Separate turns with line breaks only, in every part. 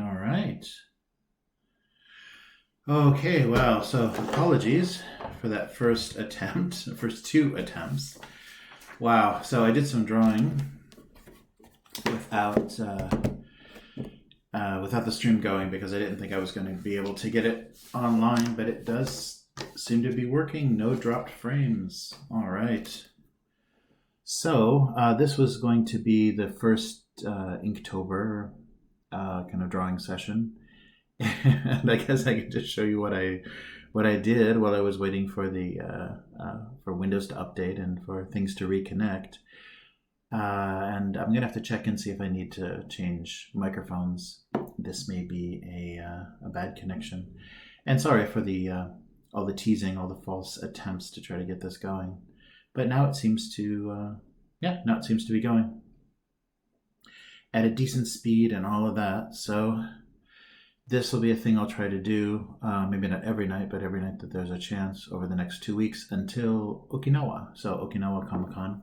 All right. Okay, wow. So apologies for that first attempt, the first two attempts. Wow. So I did some drawing without the stream going because I didn't think I was going to be able to get it online, but it does seem to be working. No dropped frames. All right. So this was going to be the first Inktober kind of drawing session. And I guess I could just show you what I did while I was waiting for the for Windows to update and for things to reconnect. And I'm gonna have to check and see if I need to change microphones. This may be a bad connection. And sorry for the all the teasing, all the false attempts to try to get this going. But now it seems to now it seems to be going at a decent speed and all of that. So this will be a thing I'll try to do, maybe not every night, but every night that there's a chance over the next 2 weeks until Okinawa. So Okinawa Comic-Con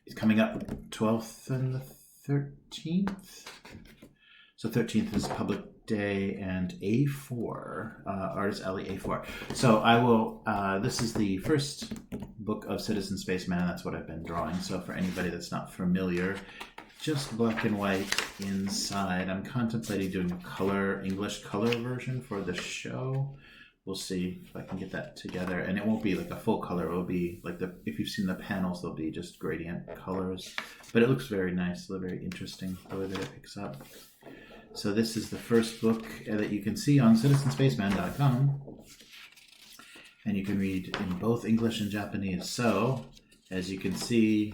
is coming up 12th and the 13th. So 13th is Public Day and A4, Artist Alley A4. So I will, this is the first book of Citizen Spaceman. That's what I've been drawing. So for anybody that's not familiar, just black and white inside. I'm contemplating doing a English color version for the show. We'll see if I can get that together. And it won't be like a full color. It will be like if you've seen the panels, they'll be just gradient colors. But it looks very nice, very interesting the way that it picks up. So this is the first book that you can see on citizenspaceman.com. And you can read in both English and Japanese. So, as you can see,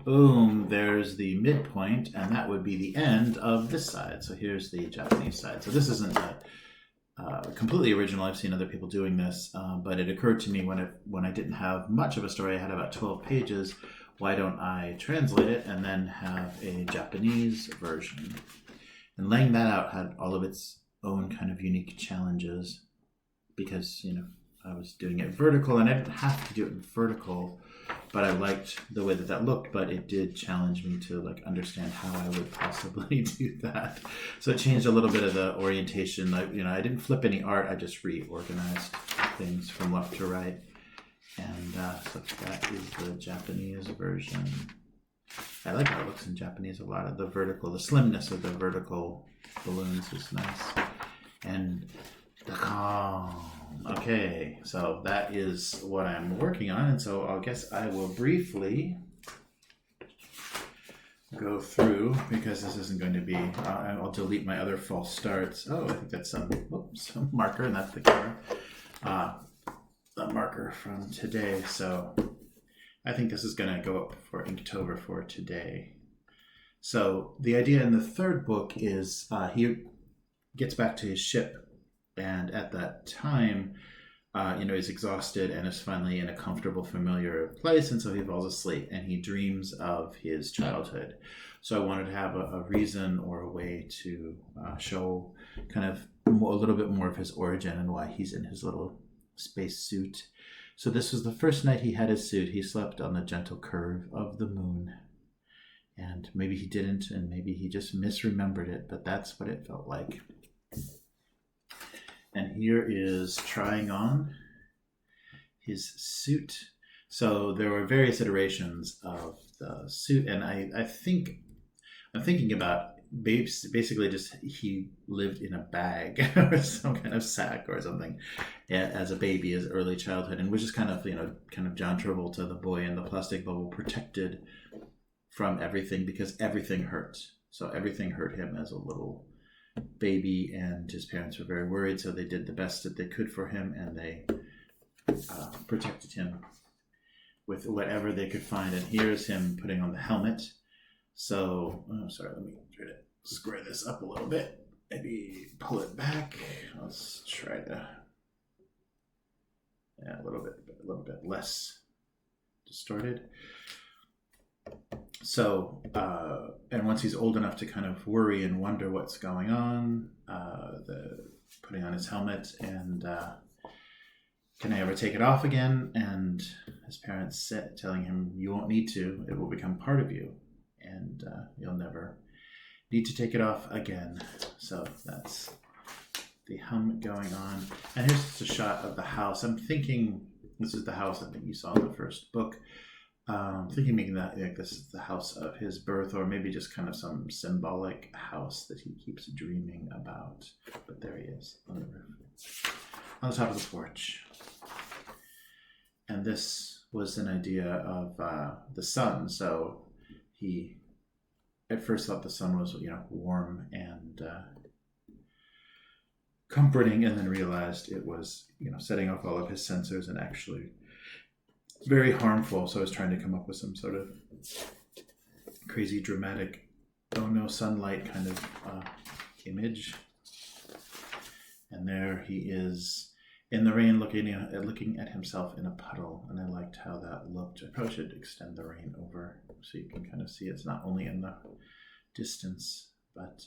boom, there's the midpoint, and that would be the end of this side. So here's the Japanese side. So this isn't completely original. I've seen other people doing this, but it occurred to me when I didn't have much of a story, I had about 12 pages, why don't I translate it and then have a Japanese version? And laying that out had all of its own kind of unique challenges because, I was doing it vertical, and I didn't have to do it in vertical, but I liked the way that looked, but it did challenge me to understand how I would possibly do that. So it changed a little bit of the orientation. I didn't flip any art. I just reorganized things from left to right. And so that is the Japanese version. I like how it looks in Japanese a lot. Of the slimness of the vertical balloons is nice. And okay, so that is what I'm working on, and so I guess I will briefly go through because this isn't going to be. I'll delete my other false starts. Oh, I think that's some marker, and that's the camera. The marker from today. So I think this is going to go up for Inktober for today. So the idea in the third book is he gets back to his ship. And at that time, he's exhausted and is finally in a comfortable, familiar place. And so he falls asleep and he dreams of his childhood. So I wanted to have a reason or a way to show kind of a little bit more of his origin and why he's in his little space suit. So this was the first night he had his suit. He slept on the gentle curve of the moon. And maybe he didn't, and maybe he just misremembered it, but that's what it felt like. And here is trying on his suit. So there were various iterations of the suit, and I'm thinking about basically just he lived in a bag or some kind of sack or something as a baby, his early childhood, and was just kind of John Travolta, the boy in the plastic bubble, protected from everything because everything hurt. So everything hurt him as a little baby, and his parents were very worried, so they did the best that they could for him, and they protected him with whatever they could find. And here's him putting on the helmet. So, let me try to square this up a little bit. Maybe pull it back. Let's try to, a little bit less distorted. So, and once he's old enough to kind of worry and wonder what's going on, putting on his helmet and can I ever take it off again? And his parents telling him, you won't need to, it will become part of you and you'll never need to take it off again. So that's the hum going on. And here's just a shot of the house. I'm thinking this is the house I think you saw in the first book. Thinking maybe that like this is the house of his birth, or maybe just kind of some symbolic house that he keeps dreaming about. But there he is on the roof, on the top of the porch. And this was an idea of the sun. So he at first thought the sun was, warm and comforting, and then realized it was, setting off all of his sensors and actually very harmful. So I was trying to come up with some sort of crazy dramatic, oh no, sunlight kind of image. And there he is in the rain looking at himself in a puddle. And I liked how that looked. I probably should extend the rain over so you can kind of see it's not only in the distance, but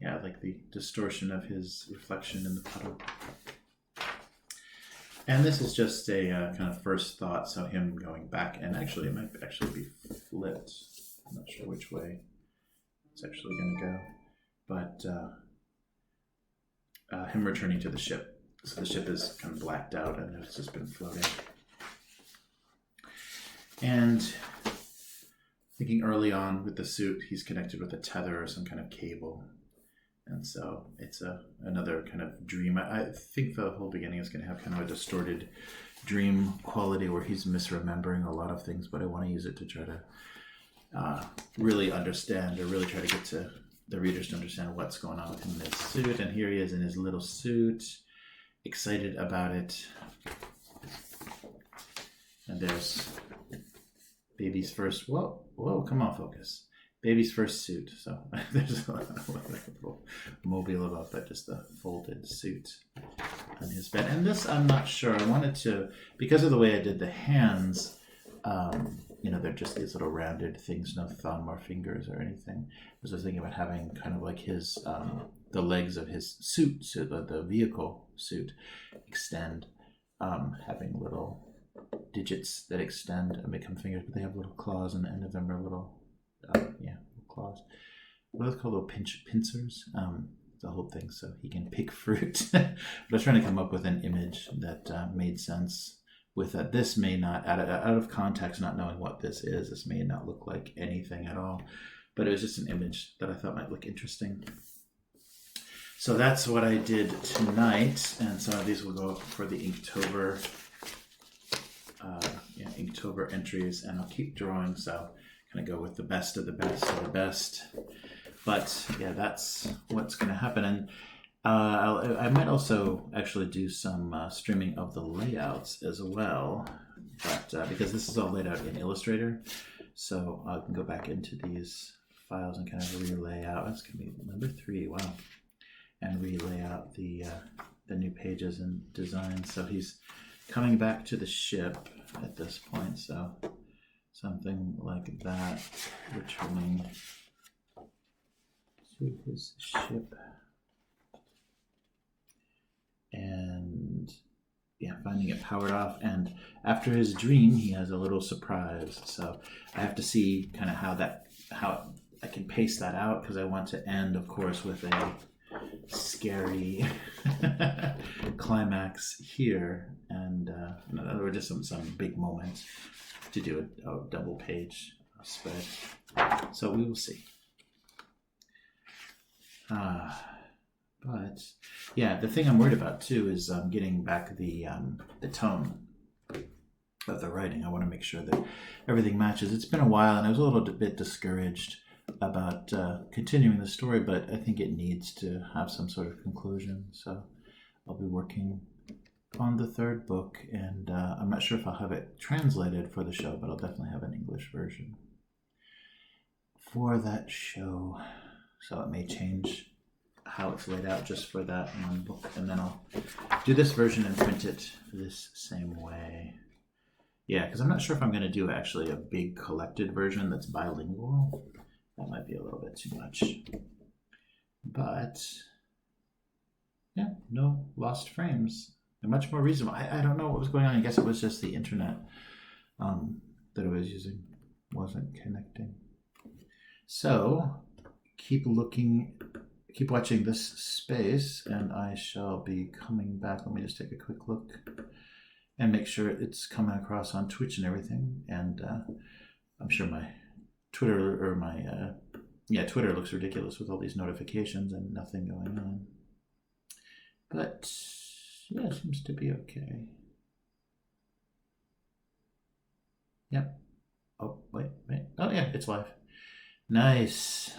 yeah, like the distortion of his reflection in the puddle. And this is just a kind of first thought, so him going back, and actually it might actually be flipped. I'm not sure which way it's actually going to go, but him returning to the ship. So the ship is kind of blacked out and it's just been floating. And thinking early on with the suit, he's connected with a tether or some kind of cable. And so it's another kind of dream. I think the whole beginning is going to have kind of a distorted dream quality where he's misremembering a lot of things, but I want to use it to try to really understand, or really try to get to the readers to understand what's going on with him in his suit. And here he is in his little suit, excited about it. And there's baby's first, whoa, come on, focus. Baby's first suit. So there's a little mobile about that, just the folded suit on his bed. And this, I'm not sure. I wanted to, because of the way I did the hands, they're just these little rounded things, no thumb or fingers or anything. I was thinking about having kind of like his, the legs of his suit, so the vehicle suit extend, having little digits that extend and become fingers, but they have little claws, and the end of them are little claws. What are they called? Little pincers? The whole thing, so he can pick fruit. But I was trying to come up with an image that made sense with that. This may not, out of context, not knowing what this is, this may not look like anything at all. But it was just an image that I thought might look interesting. So that's what I did tonight. And some of these will go up for the Inktober, Inktober entries, and I'll keep drawing, so kind of go with the best of the best of the best. But yeah, that's what's going to happen. And I might also actually do some streaming of the layouts as well, but because this is all laid out in Illustrator, so I can go back into these files and kind of relay out. That's going to be number 3, wow, and relay out the new pages and designs. So he's coming back to the ship at this point, so something like that, returning to his ship. And finding it powered off. And after his dream, he has a little surprise. So I have to see kind of how I can pace that out, because I want to end, of course, with a scary climax here, and there were just some big moments to do a double page spread. So we will see. But yeah, the thing I'm worried about too is getting back the tone of the writing. I want to make sure that everything matches. It's been a while, and I was a little bit discouraged about continuing the story, but I think it needs to have some sort of conclusion. So I'll be working on the 3rd book, and I'm not sure if I'll have it translated for the show, but I'll definitely have an English version for that show. So it may change how it's laid out just for that one book, and then I'll do this version and print it this same way. Yeah, because I'm not sure if I'm going to do actually a big collected version that's bilingual. That might be a little bit too much. But yeah, no lost frames. They're much more reasonable. I don't know what was going on. I guess it was just the internet that I was using wasn't connecting. So keep watching this space, and I shall be coming back. Let me just take a quick look and make sure it's coming across on Twitch and everything. And I'm sure my Twitter or my Twitter looks ridiculous with all these notifications and nothing going on. But yeah, it seems to be okay. Yep. Oh, wait. Oh yeah, it's live. Nice.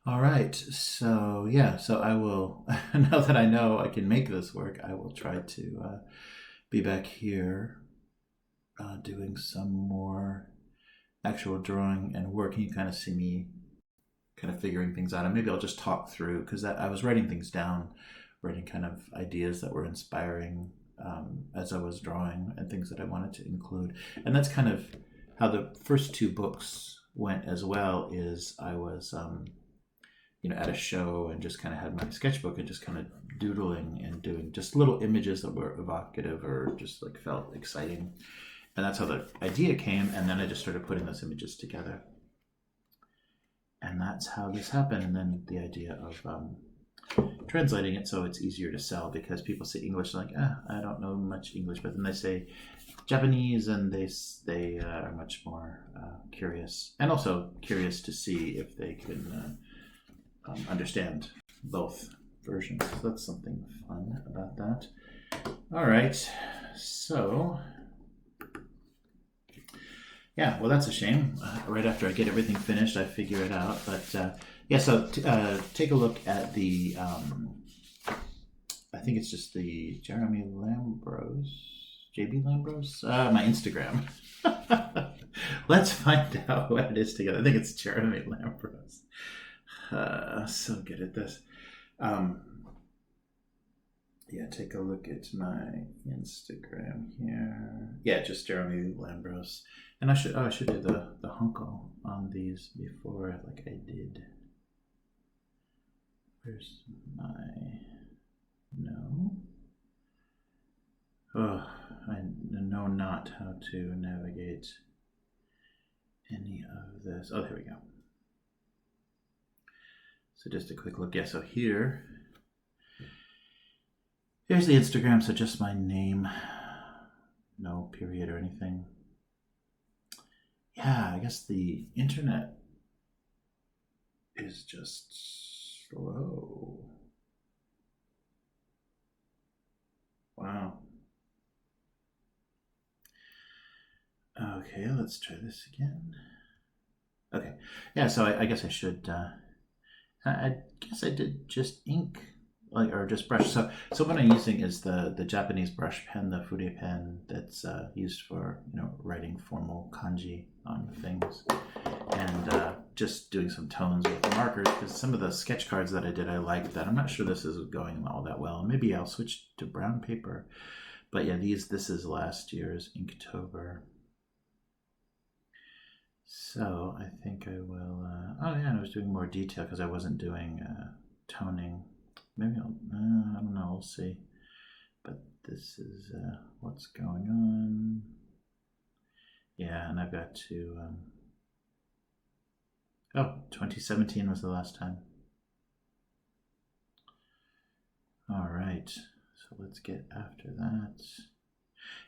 All right, so yeah, so I will, now that I know I can make this work, I will try to be back here doing some more actual drawing and work. You kind of see me kind of figuring things out, and maybe I'll just talk through, because I was writing things down, writing kind of ideas that were inspiring as I was drawing and things that I wanted to include. And that's kind of how the first two books went as well, is I was at a show and just kind of had my sketchbook and just kind of doodling and doing just little images that were evocative or just like felt exciting. And that's how the idea came. And then I just started putting those images together. And that's how this happened. And then the idea of translating it so it's easier to sell, because people say English like, I don't know much English, but then they say Japanese and they are much more curious, and also curious to see if they can understand both versions. So that's something fun about that. All right, so yeah, well, that's a shame. Right after I get everything finished, I figure it out. But yeah, so take a look at the, I think it's just the Jeremy Lambros, JB Lambros, my Instagram. Let's find out what it is together. I think it's Jeremy Lambros. So good at this. Yeah, take a look at my Instagram here. Yeah, just Jeremy Lambros. And I should do the hunko on these before, like I did. Where's my... No. Oh, I know not how to navigate any of this. Oh, there we go. So just a quick look. Yeah, so here's the Instagram. So just my name, no period or anything. Yeah, I guess the internet is just slow. Wow. Okay, let's try this again. Okay, yeah, so I guess I should, I guess I did just ink, or just brush. So what I'm using is the Japanese brush pen, the Fude pen, that's used for writing formal kanji on things, and just doing some tones with the markers, because some of the sketch cards that I did, I liked that. I'm not sure this is going all that well. Maybe I'll switch to brown paper. But yeah, this is last year's Inktober. So I think I will, oh yeah, and I was doing more detail because I wasn't doing toning. Maybe I'll, I don't know, we'll see. But this is what's going on. Yeah, and I've got to, 2017 was the last time. All right, so let's get after that.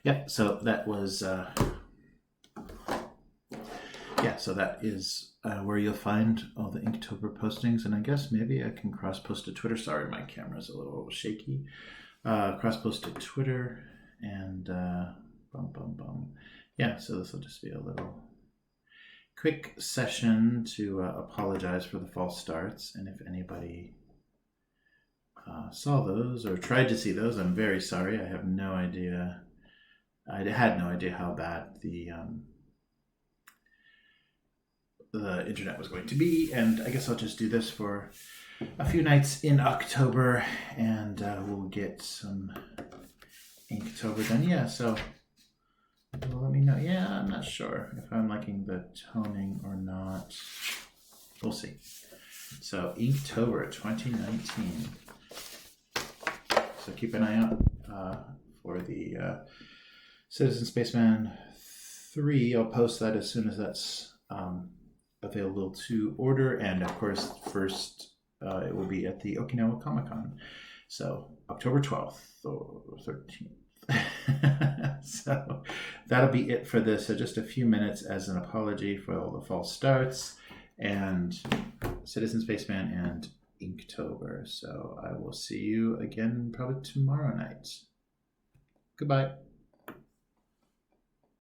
Yeah, so that was, so that is where you'll find all the Inktober postings, and I guess maybe I can cross-post to Twitter. Sorry, my camera's a little shaky. Cross-post to Twitter, and yeah, so this will just be a little quick session to apologize for the false starts, and if anybody saw those or tried to see those, I'm very sorry. I have no idea. I had no idea how bad the internet was going to be, and I guess I'll just do this for a few nights in October, and we'll get some Inktober done. Yeah, so let me know. Yeah, I'm not sure if I'm liking the toning or not. We'll see. So Inktober 2019. So keep an eye out for the Citizen Spaceman 3. I'll post that as soon as that's available to order. And of course, first it will be at the Okinawa Comic-Con. So October 12th or 13th. So that'll be it for this. So just a few minutes as an apology for all the false starts and Citizen Spaceman and Inktober. So I will see you again probably tomorrow night. Goodbye.